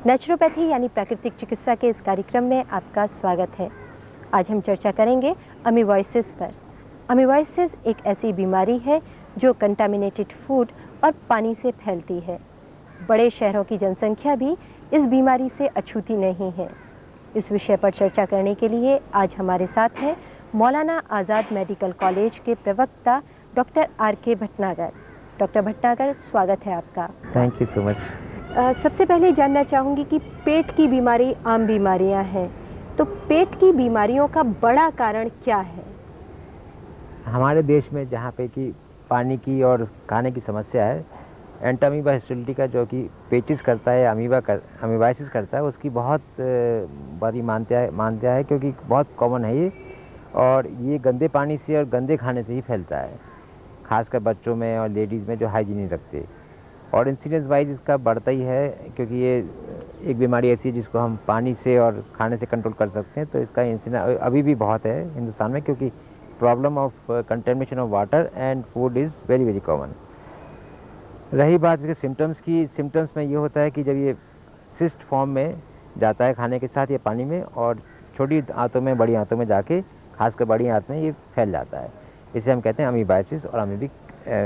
Naturopathy यानी प्राकृतिक चिकित्सा के इस कार्यक्रम में आपका स्वागत है। आज हम चर्चा करेंगे अमीबॉयसिस पर। अमीबॉयसिस एक ऐसी बीमारी है जो कंटामिनेटेड फूड और पानी से फैलती है। बड़े शहरों की जनसंख्या भी इस बीमारी से अछूती नहीं है। इस विषय पर चर्चा करने के लिए आज हमारे साथ हैं मौलाना आज़ाद मेडिकल कॉलेज के प्रवक्ता doctor RK Bhatnagar. Doctor Bhatnagar, स्वागत है आपका। Thank you so much. सबसे पहले जानना चाहूँगी कि पेट की बीमारी आम बीमारियां हैं, तो पेट की बीमारियों का बड़ा कारण क्या है? हमारे देश में जहाँ पे कि पानी की और खाने की समस्या है, एंटामीबा हिस्टोलिटिका जो कि पेचिस करता है, अमीबाइसिस करता है, उसकी बहुत बड़ी मान्यता है क्योंकि बहुत कॉमन है ये, और ये गंदे पानी से और गंदे खाने से ही फैलता है, खासकर बच्चों में और लेडीज़ में जो हाइजीन नहीं रखते। और इंसिडेंस वाइज इसका बढ़ता ही है क्योंकि ये एक बीमारी ऐसी है जिसको हम पानी से और खाने से कंट्रोल कर सकते हैं। तो इसका इंसिडेंस अभी भी बहुत है हिंदुस्तान में, क्योंकि problem of contamination of water and food is very very common. रही बात इसके सिम्टम्स की, सिम्टम्स में ये होता है कि जब ये सिस्ट फॉर्म में जाता है खाने के साथ या पानी में, और छोटी आंतों में, बड़ी आंतों में जाके, खासकर बड़ी आंत में ये फैल जाता है। इसे हम कहते हैं अमीबाइसिस और अमीबिक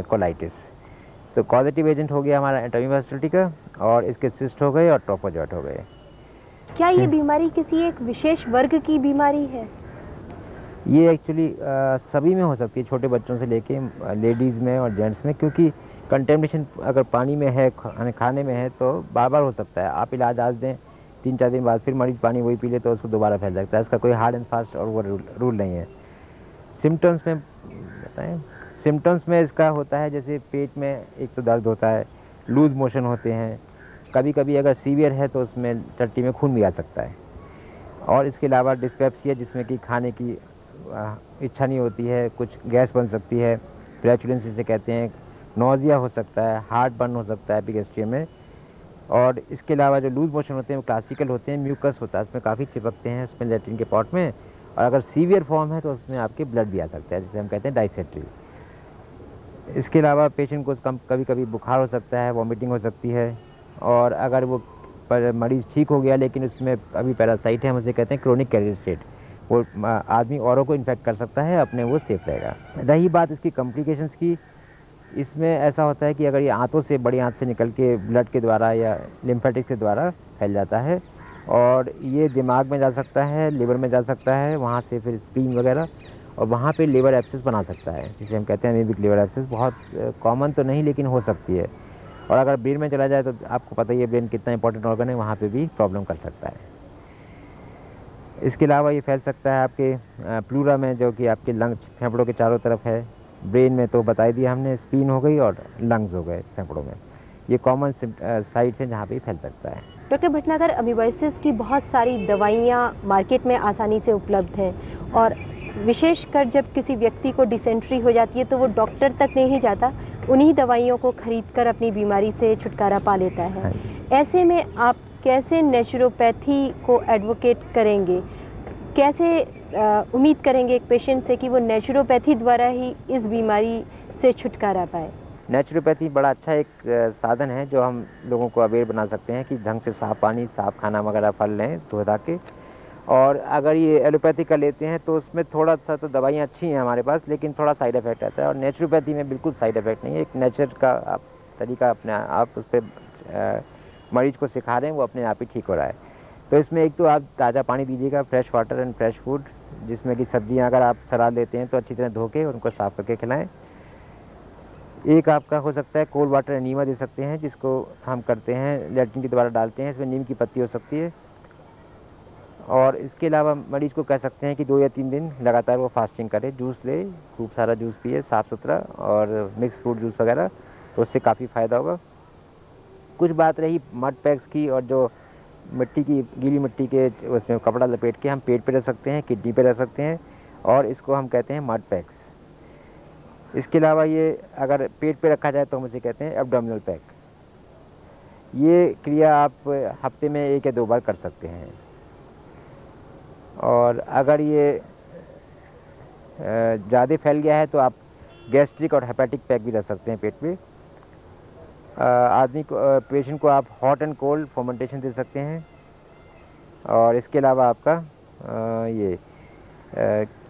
कोलाइटिस। तो कॉजेटिव एजेंट हो गया हमारा एंटामीबा हिस्टोलिटिका, और इसके सिस्ट हो गए और ट्रोफोजॉइट हो गए। क्या ये बीमारी किसी एक विशेष वर्ग की बीमारी है? ये एक्चुअली सभी में हो सकती है, छोटे बच्चों से लेके लेडीज़ में और जेंट्स में, क्योंकि कंटेमिनेशन अगर पानी में है, खाने में है, तो बार बार हो सकता है। आप इलाज आज दें, 3-4 दिन बाद फिर मरीज पानी वही पी ले तो उसको दोबारा फैल सकता है। इसका कोई हार्ड एंड फास्ट और वो रूल नहीं है। सिम्टम्स में बताएं, सिम्टम्स में इसका होता है जैसे पेट में एक तो दर्द होता है, लूज मोशन होते हैं, कभी कभी अगर सीवियर है तो उसमें टट्टी में खून भी आ सकता है, और इसके अलावा डिस्पेप्सिया जिसमें कि खाने की इच्छा नहीं होती है, कुछ गैस बन सकती है, फ्लैचुलेंस जिसे कहते हैं, नोजिया हो सकता है, हार्ट बर्न हो सकता है एपिगैस्ट्रियम में। और इसके अलावा जो लूज मोशन होते हैं वो क्लासिकल होते हैं, म्यूकस होता है, उसमें काफ़ी चिपकते हैं उसमें लैट्रिन के पॉट में, और अगर सीवियर फॉर्म है तो उसमें आपके ब्लड भी आ सकता है, जिसे हम कहते हैं डाइसेंट्री। इसके अलावा पेशेंट को कभी कभी बुखार हो सकता है, वॉमिटिंग हो सकती है, और अगर वो मरीज़ ठीक हो गया लेकिन उसमें अभी पैरासाइट है, हम उसे कहते हैं क्रोनिक कैरियर स्टेट, वो आदमी औरों को इन्फेक्ट कर सकता है, अपने वो सेफ रहेगा। रही बात इसकी कॉम्प्लिकेशंस की, इसमें ऐसा होता है कि अगर ये आंतों से, बड़ी आंत से निकल के ब्लड के द्वारा या लिम्फेटिक के द्वारा फैल जाता है, और ये दिमाग में जा सकता है, लिवर में जा सकता है, वहाँ से फिर स्प्लीन वगैरह, और वहाँ पे लिवर एब्सेस बना सकता है, जिसे हम कहते हैं अमीबिक लिवर एब्सेस। बहुत कॉमन तो नहीं लेकिन हो सकती है। और अगर ब्रेन में चला जाए तो आपको पता ही है ब्रेन कितना इंपॉर्टेंट ऑर्गन है, वहाँ पे भी प्रॉब्लम कर सकता है। इसके अलावा ये फैल सकता है आपके प्लूरा में, जो कि आपके लंग्स, फेफड़ों के चारों तरफ है। ब्रेन में तो बता दिया हमने, स्प्लीन हो गई और लंग्स हो गए फेफड़ों में। ये कॉमन साइट्स हैं जहाँ पे फैल सकता है। डॉक्टर भटनागर, अमीबॉयसिस की बहुत सारी दवाइयाँ मार्केट में आसानी से उपलब्ध हैं, और विशेषकर जब किसी व्यक्ति को डिसेंट्री हो जाती है तो वो डॉक्टर तक नहीं जाता, उन्हीं दवाइयों को खरीदकर अपनी बीमारी से छुटकारा पा लेता है। ऐसे में आप कैसे नेचुरोपैथी को एडवोकेट करेंगे? कैसे उम्मीद करेंगे एक पेशेंट से कि वो नेचुरोपैथी द्वारा ही इस बीमारी से छुटकारा पाए? नेचुरोपैथी बड़ा अच्छा एक साधन है जो हम लोगों को अवेयर बना सकते हैं कि ढंग से साफ़ पानी, साफ़ खाना वगैरह, फल लें धो धा के। और अगर ये एलोपैथी का लेते हैं तो उसमें थोड़ा सा तो दवाइयाँ अच्छी हैं हमारे पास, लेकिन थोड़ा साइड इफेक्ट आता है। और नेचुरोपैथी में बिल्कुल साइड इफेक्ट नहीं है। एक नेचर का आप तरीका अपने आप उस पर मरीज को सिखा रहे हैं, वो अपने आप ही ठीक हो रहा है। तो इसमें एक तो आप ताज़ा पानी दीजिएगा, fresh water and fresh food, जिसमें कि सब्जियाँ अगर आप सलाद लेते हैं तो अच्छी तरह धो के उनको साफ़ करके खिलाएँ। एक आपका हो सकता है कोल्ड वाटर एनीमा दे सकते हैं, जिसको हम करते हैं लैट्रिन के द्वारा डालते हैं, इसमें नीम की पत्ती हो सकती है। और इसके अलावा मरीज को कह सकते हैं कि 2 या 3 दिन लगातार वो फास्टिंग करे, जूस ले, खूब सारा जूस पिए साफ़ सुथरा, और मिक्स फ्रूट जूस वगैरह, तो उससे काफ़ी फ़ायदा होगा। कुछ बात रही मड पैक्स की, और जो मिट्टी की, गीली मिट्टी के उसमें कपड़ा लपेट के हम पेट पे रख सकते हैं, किडनी पे रख सकते हैं, और इसको हम कहते हैं मड पैक्स। इसके अलावा ये अगर पेट पे रखा जाए तो हम इसे कहते हैं एब्डोमिनल पैक। ये क्रिया आप हफ्ते में 1 या 2 बार कर सकते हैं। और अगर ये ज़्यादा फैल गया है तो आप गैस्ट्रिक और हेपेटिक पैक भी रख सकते हैं पेट पे। आदमी को पेशेंट को आप हॉट एंड कोल्ड फर्मेंटेशन दे सकते हैं। और इसके अलावा आपका ये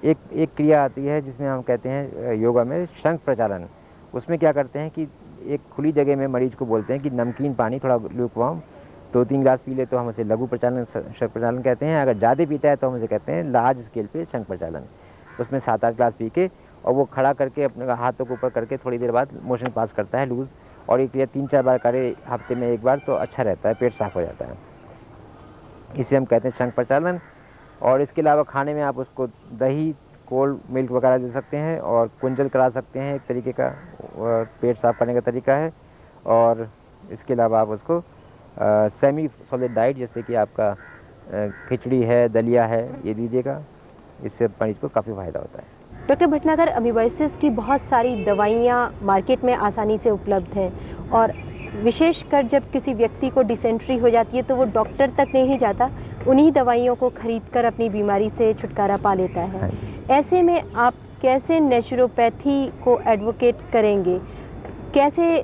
एक क्रिया आती है जिसमें हम कहते हैं योगा में शंख प्रचालन। उसमें क्या करते हैं कि एक खुली जगह में मरीज को बोलते हैं कि नमकीन पानी थोड़ा ल्यूकवार्म 2-3 ग्लास पी ले तो हम उसे लघु प्रचालन शंख प्रचालन कहते हैं। अगर ज़्यादा पीता है तो हम उसे कहते हैं लार्ज स्केल पे शंख प्रचालन। उसमें 7-8 ग्लास पी के और वो खड़ा करके अपने हाथों को ऊपर करके थोड़ी देर बाद मोशन पास करता है लूज़, और एक या 3-4 बार करे हफ्ते में 1 बार तो अच्छा रहता है, पेट साफ हो जाता है। इसे हम कहते हैं शंख प्रचालन। और इसके अलावा खाने में आप उसको दही, कोल्ड मिल्क वगैरह दे सकते हैं और कुंजल करा सकते हैं, एक तरीके का पेट साफ करने का तरीका है। और इसके अलावा आप उसको सेमी सॉलिड डाइट जैसे कि आपका खिचड़ी है, दलिया है, ये दीजिएगा। इससे मरीज को काफ़ी फ़ायदा होता है। डॉक्टर भटनागर, अमीबाइसिस की बहुत सारी दवाइयाँ मार्केट में आसानी से उपलब्ध हैं और विशेषकर जब किसी व्यक्ति को डिसेंट्री हो जाती है तो वो डॉक्टर तक नहीं जाता, उन्हीं दवाइयों को खरीदकर अपनी बीमारी से छुटकारा पा लेता है। ऐसे में आप कैसे नेचुरोपैथी को एडवोकेट करेंगे, कैसे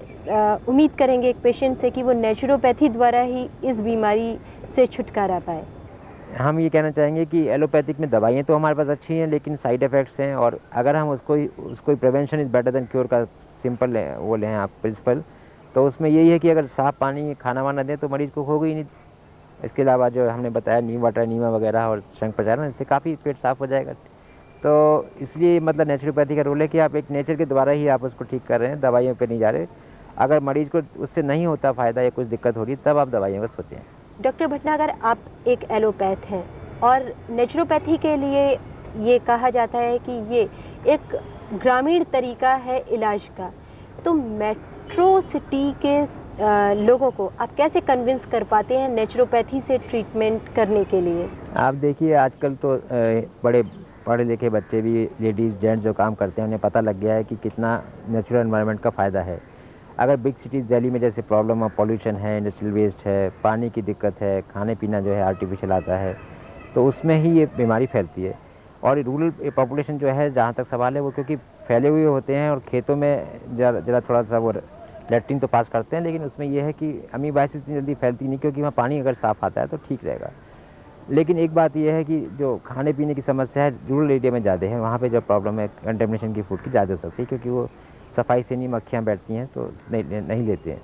उम्मीद करेंगे एक पेशेंट से कि वो नेचुरोपैथी द्वारा ही इस बीमारी से छुटकारा पाए? हम ये कहना चाहेंगे कि एलोपैथिक में दवाइयाँ तो हमारे पास अच्छी हैं लेकिन साइड इफ़ेक्ट्स हैं, और अगर हम उसको prevention is better than cure का सिंपल वो लें आप प्रिंसिपल, तो उसमें यही है कि अगर साफ़ पानी खाना वाना दें तो मरीज़ को होगा ही नहीं। इसके अलावा जो हमने बताया नीम वाटर नीमा वगैरह और शंख प्रचालन, इससे काफ़ी पेट साफ़ हो जाएगा। तो इसलिए मतलब नेचुरोपैथी का रोल है कि आप एक नेचर के द्वारा ही आप उसको ठीक कर रहे हैं, दवाइयों पे नहीं जा रहे। अगर मरीज़ को उससे नहीं होता फ़ायदा या कुछ दिक्कत हो रही तब आप दवाइयों का सोचें। डॉक्टर भटनागर, आप एक एलोपैथ हैं और नेचुरोपैथी के लिए ये कहा जाता है कि ये एक ग्रामीण तरीका है इलाज का। तो मेट्रो सिटी के लोगों को आप कैसे कन्विंस कर पाते हैं नेचुरोपैथी से ट्रीटमेंट करने के लिए? आप देखिए आजकल तो बड़े पढ़े लिखे बच्चे भी, लेडीज़ जेंट्स जो काम करते हैं, उन्हें पता लग गया है कि कितना नेचुरल एनवायरनमेंट का फ़ायदा है। अगर बिग सिटीज़ दिल्ली में जैसे प्रॉब्लम है, पॉल्यूशन है, इंडस्ट्रियल वेस्ट है, पानी की दिक्कत है, खाने पीना जो है आर्टिफिशियल आता है, तो उसमें ही ये बीमारी फैलती है। और रूरल पॉपुलेशन जो है, जहाँ तक सवाल है, वो क्योंकि फैले हुए होते हैं और खेतों में ज़रा थोड़ा सा वो लैट्रिन तो पास करते हैं, लेकिन उसमें यह है कि अमीबाइसिस इतनी जल्दी फैलती नहीं, क्योंकि वहाँ पानी अगर साफ़ आता है तो ठीक रहेगा। लेकिन एक बात यह है कि जो खाने पीने की समस्या है रूरल एरिया में ज़्यादा है, वहाँ पे जो प्रॉब्लम है कंटेमिनेशन की फूड की ज़्यादा हो सकती है, क्योंकि वो सफाई से नहीं, मक्खियाँ बैठती हैं तो नहीं लेते हैं।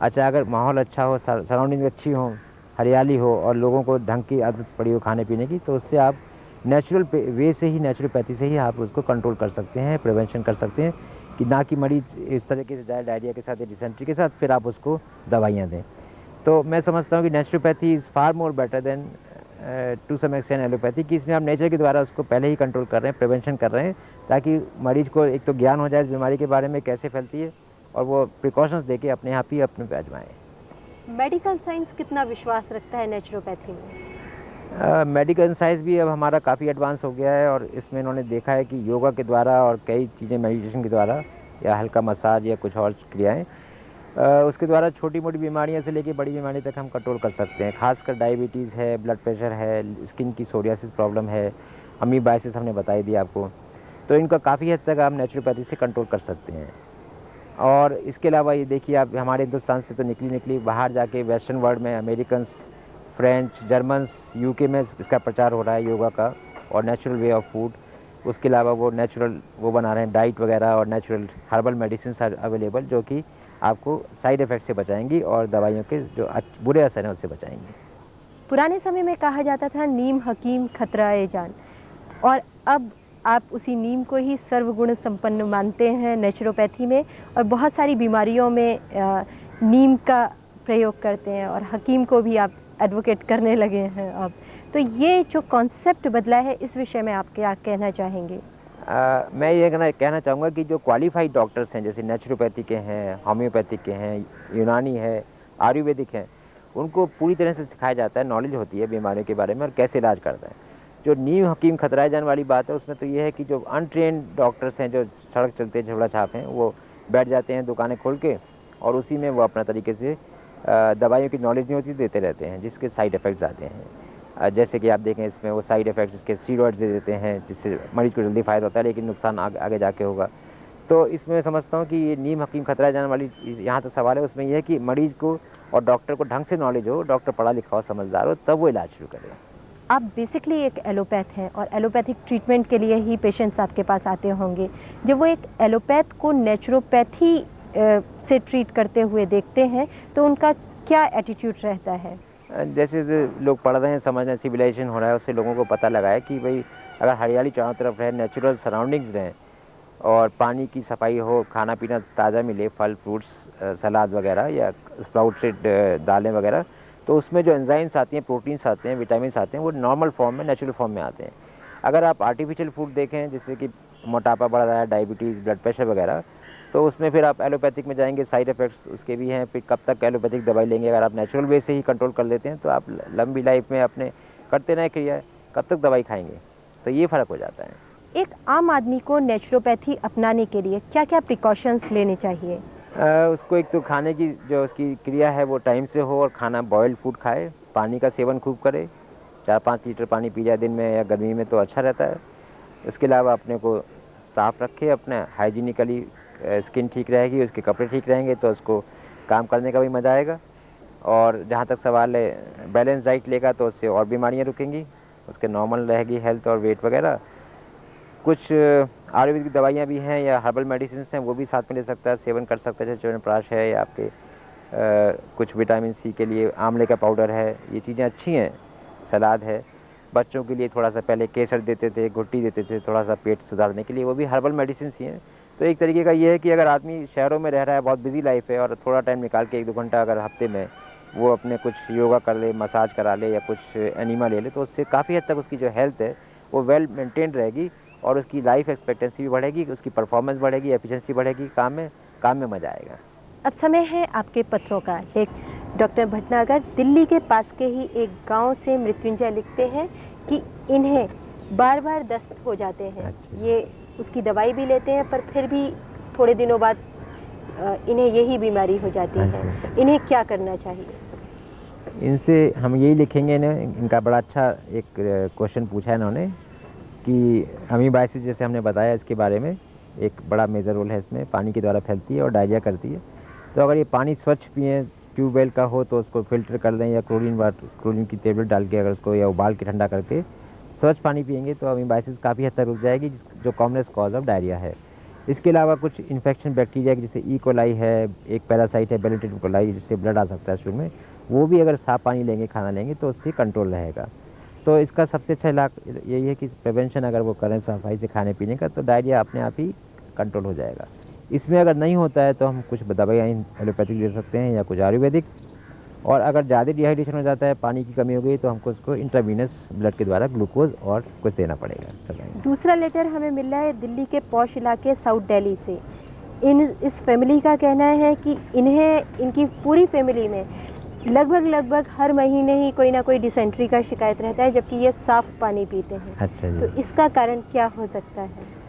अच्छा, अगर माहौल अच्छा हो, सराउंडिंग अच्छी हो, हरियाली हो और लोगों को ढंग की आदत पड़ी हो खाने पीने की, तो उससे आप नेचुरल वे से ही, नेचुरोपैथी से ही आप उसको कंट्रोल कर सकते हैं, प्रिवेंशन कर सकते हैं, कि ना कि मरीज इस तरीके से जाए डायरिया के साथ या डिसेंट्री के साथ, फिर आप उसको दवाइयाँ दें। तो मैं समझता हूँ कि naturopathy is far more better than to some extent allopathy, कि इसमें आप नेचर के द्वारा उसको पहले ही कंट्रोल कर रहे हैं, प्रिवेंशन कर रहे हैं, ताकि मरीज को एक तो ज्ञान हो जाए इस बीमारी के बारे में कैसे फैलती है, और वो प्रिकॉशंस देके अपने आप ही अपने पे आजमाएं। मेडिकल साइंस कितना विश्वास रखता है नेचुरोपैथी में? मेडिकल साइंस भी अब हमारा काफ़ी एडवांस हो गया है, और इसमें इन्होंने देखा है कि योगा के द्वारा और कई चीज़ें मेडिटेशन के द्वारा या हल्का मसाज या कुछ और क्रियाएँ, उसके द्वारा छोटी मोटी बीमारियां से लेकर बड़ी बीमारी तक हम कंट्रोल कर सकते हैं। खासकर डायबिटीज़ है, ब्लड प्रेशर है, स्किन की सोरियासिस प्रॉब्लम है, अमीबाइसिस हमने बताई दी आपको, तो इनका काफ़ी हद तक आप नेचुरोपैथी से कंट्रोल कर सकते हैं। और इसके अलावा ये देखिए, आप हमारे हिंदुस्तान से तो निकली बाहर जाके वेस्टर्न वर्ल्ड में अमेरिकन्स, फ्रेंच, जर्मन्स, यूके में इसका प्रचार हो रहा है योगा का और नेचुरल वे ऑफ फूड। उसके अलावा वो नेचुरल वो बना रहे हैं डाइट वगैरह, और natural herbal medicine are available, जो कि आपको साइड इफ़ेक्ट से बचाएंगी और दवाइयों के जो बुरे असर हैं उससे बचाएंगी। पुराने समय में कहा जाता था नीम हकीम खतराए जान, और अब आप उसी नीम को ही सर्वगुण संपन्न मानते हैं नेचुरोपैथी में, और बहुत सारी बीमारियों में नीम का प्रयोग करते हैं, और हकीम को भी आप एडवोकेट करने लगे हैं अब। तो ये जो कॉन्सेप्ट बदला है, इस विषय में आप क्या कहना चाहेंगे? मैं ये कहना चाहूँगा कि जो क्वालिफाइड डॉक्टर्स हैं, जैसे नेचुरोपैथी के हैं, होम्योपैथिक के हैं, यूनानी है, आयुर्वेदिक हैं, उनको पूरी तरह से सिखाया जाता है, नॉलेज होती है बीमारियों के बारे में और कैसे इलाज करता है। जो नीम हकीम खतराए जाने वाली बात है, उसमें तो ये है कि जो अनट्रेंड डॉक्टर्स हैं, जो सड़क चलते झोला छाप हैं, वो बैठ जाते हैं दुकानें खोल के, और उसी में वो अपना तरीके से दवाइयों की नॉलेज नहीं होती, देते रहते हैं, जिसके साइड इफ़ेक्ट्स आते हैं। जैसे कि आप देखें इसमें वो साइड इफ़ेक्ट्स इसके स्टीरॉइड्स दे देते हैं, जिससे मरीज को जल्दी फ़ायदा होता है, लेकिन नुकसान आगे जाके होगा। तो इसमें मैं समझता हूँ कि ये नीम हकीम खतरा जाने वाली यहाँ तक सवाल है, उसमें यह है कि मरीज को और डॉक्टर को ढंग से नॉलेज हो, डॉक्टर पढ़ा लिखा हो, समझदार हो, तब वो इलाज शुरू करे। आप बेसिकली एक एलोपैथ हैं और एलोपैथिक ट्रीटमेंट के लिए ही पेशेंट्स आपके पास आते होंगे। जब वो एक एलोपैथ को नेचुरोपैथी से ट्रीट करते हुए देखते हैं तो उनका क्या एटीट्यूड रहता है? जैसे लोग पढ़ रहे हैं, समझ रहे हैं, सिविलाइजेशन हो रहा है, उससे लोगों को पता लगा है कि भाई अगर हरियाली चारों तरफ रहे, नेचुरल सराउंडिंग्स रहें और पानी की सफाई हो, खाना पीना ताज़ा मिले, फल फ्रूट्स, सलाद वगैरह या स्प्राउटेड दालें वगैरह, तो उसमें जो एंजाइम्स आती हैं, प्रोटीन्स आते हैं, विटामिन्स आते हैं, वो नॉर्मल फॉर्म में, नेचुरल फॉर्म में आते हैं। अगर आप आर्टिफिशियल फूड देखें, जैसे कि मोटापा बढ़ रहा है, डायबिटीज़, ब्लड प्रेशर वगैरह, तो उसमें फिर आप एलोपैथिक में जाएंगे, साइड इफ़ेक्ट्स उसके भी हैं। फिर कब तक एलोपैथिक दवाई लेंगे? अगर आप नेचुरल वे से ही कंट्रोल कर लेते हैं तो आप लंबी लाइफ में अपने करते रहें क्रिया, कब तक दवाई खाएंगे? तो ये फ़र्क हो जाता है। एक आम आदमी को नेचुरोपैथी अपनाने के लिए क्या क्या प्रिकॉशंस लेने चाहिए? उसको एक तो खाने की जो उसकी क्रिया है वो टाइम से हो और खाना बॉयल्ड फूड खाए, पानी का सेवन खूब करे, 4-5 लीटर पानी पी जाए दिन में या गर्मी में तो अच्छा रहता है। इसके अलावा अपने को साफ़ रखे, अपने हाइजीनिकली स्किन ठीक रहेगी, उसके कपड़े ठीक रहेंगे तो उसको काम करने का भी मज़ा आएगा। और जहाँ तक सवाल है बैलेंस डाइट लेगा तो उससे और बीमारियाँ रुकेंगी, उसके नॉर्मल रहेगी हेल्थ और वेट वगैरह। कुछ आयुर्वेदिक दवाइयाँ भी हैं या हर्बल मेडिसिन हैं, वो भी साथ में ले सकता है, सेवन कर सकता है, जैसे च्यवनप्राश है या आपके कुछ विटामिन सी के लिए आंवले का पाउडर है, ये चीज़ें अच्छी हैं। सलाद है, बच्चों के लिए थोड़ा सा पहले केसर देते थे, घुट्टी देते थे थोड़ा सा पेट सुधारने के लिए, वो भी हर्बल मेडिसिन ही हैं। तो एक तरीके का ये है कि अगर आदमी शहरों में रह रहा है, बहुत बिजी लाइफ है, और थोड़ा टाइम निकाल के 1-2 घंटा अगर हफ्ते में वो अपने कुछ योगा कर ले, मसाज करा ले या कुछ एनिमा ले ले, तो उससे काफ़ी हद तक उसकी जो हेल्थ है वो वेल मेंटेन रहेगी और उसकी लाइफ एक्सपेक्टेंसी भी बढ़ेगी, उसकी परफॉर्मेंस बढ़ेगी, एफिशिएंसी बढ़ेगी, काम में मज़ा आएगा। अब समय है आपके पत्रों का। एक डॉक्टर भटनागर दिल्ली के पास के ही एक गांव से मृत्युंजय लिखते हैं कि इन्हें बार बार दस्त हो जाते हैं। अच्छा। ये उसकी दवाई भी लेते हैं पर फिर भी थोड़े दिनों बाद इन्हें यही बीमारी हो जाती है। अच्छा। इन्हें क्या करना चाहिए? इनसे हम यही लिखेंगे ना, इनका बड़ा अच्छा एक क्वेश्चन पूछा है इन्होंने कि अमीबाइसिस, जैसे हमने बताया इसके बारे में, एक बड़ा मेजर रोल है इसमें, पानी के द्वारा फैलती है और डायरिया करती है। तो अगर ये पानी स्वच्छ पिएँ, ट्यूबवेल का हो तो उसको फिल्टर कर दें या क्लोरीन की टेबलेट डाल के अगर उसको या उबाल के ठंडा करके स्वच्छ पानी पिएंगे तो अमीबाइसिस काफ़ी हद तक रुक जाएगी, जो कॉमनेस्ट कॉज ऑफ डायरिया है। इसके अलावा कुछ इन्फेक्शन बैक्टीरिया जैसे ई कोलाई है, एक पैरासाइट है बेलेटेड कोलाई, जिससे ब्लड आ सकता है शुरू में, वो भी अगर साफ पानी लेंगे, खाना लेंगे तो उससे कंट्रोल रहेगा। तो इसका सबसे अच्छा इलाज यही है कि प्रिवेंशन अगर वो करें सफाई से खाने पीने का, तो डायरिया अपने आप ही कंट्रोल हो जाएगा। इसमें अगर नहीं होता है तो हम कुछ दवाइयाँ एलोपैथिक दे सकते हैं या कुछ आयुर्वेदिक, और अगर ज़्यादा डिहाइड्रेशन हो जाता है, पानी की कमी हो गई, तो हमको उसको इंट्रावीनस ब्लड के द्वारा ग्लूकोज और कुछ देना पड़ेगा। दूसरा लेटर हमें मिल रहा है दिल्ली के पॉश इलाके साउथ दिल्ली से। इस फैमिली का कहना है कि इनकी पूरी फैमिली में लगभग हर महीने ही कोई ना कोई डिसेंट्री का शिकायत रहता है, जबकि ये साफ पानी पीते हैं। अच्छा जी। तो इसका कारण क्या हो सकता है?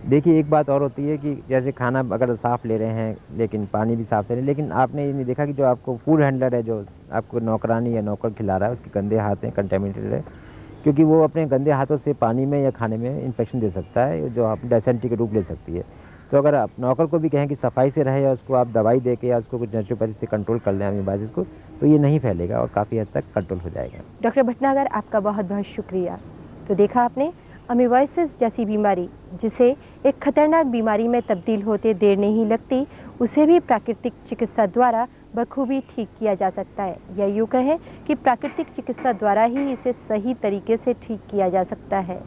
देखिए, एक बात और होती है कि जैसे खाना अगर साफ़ ले रहे हैं लेकिन पानी भी साफ़ ले रहे हैं, लेकिन आपने ये नहीं देखा कि जो आपको फूड हैंडलर है, जो आपको नौकरानी या नौकर खिला रहा है, उसके गंदे हाथ हैं, कंटेमिनेटेड है, क्योंकि वो अपने गंदे हाथों से पानी में या खाने में इन्फेक्शन दे सकता है, जो आप डायसेंट्री के रूप ले सकती है। तो अगर आप नौकर को भी कहें कि सफाई से रहे या उसको आप दवाई दे के या उसको कुछ नेचुरोपैथी से कंट्रोल कर लें अमीबाइसिस को, तो ये नहीं फैलेगा और काफ़ी हद तक कंट्रोल हो जाएगा। डॉक्टर भटनागर, आपका बहुत बहुत शुक्रिया। तो देखा आपने, अमीबाइसिस जैसी बीमारी जिसे एक खतरनाक बीमारी में तब्दील होते देर नहीं लगती, उसे भी प्राकृतिक चिकित्सा द्वारा बखूबी ठीक किया जा सकता है, या यूँ कहें कि प्राकृतिक चिकित्सा द्वारा ही इसे सही तरीके से ठीक किया जा सकता है।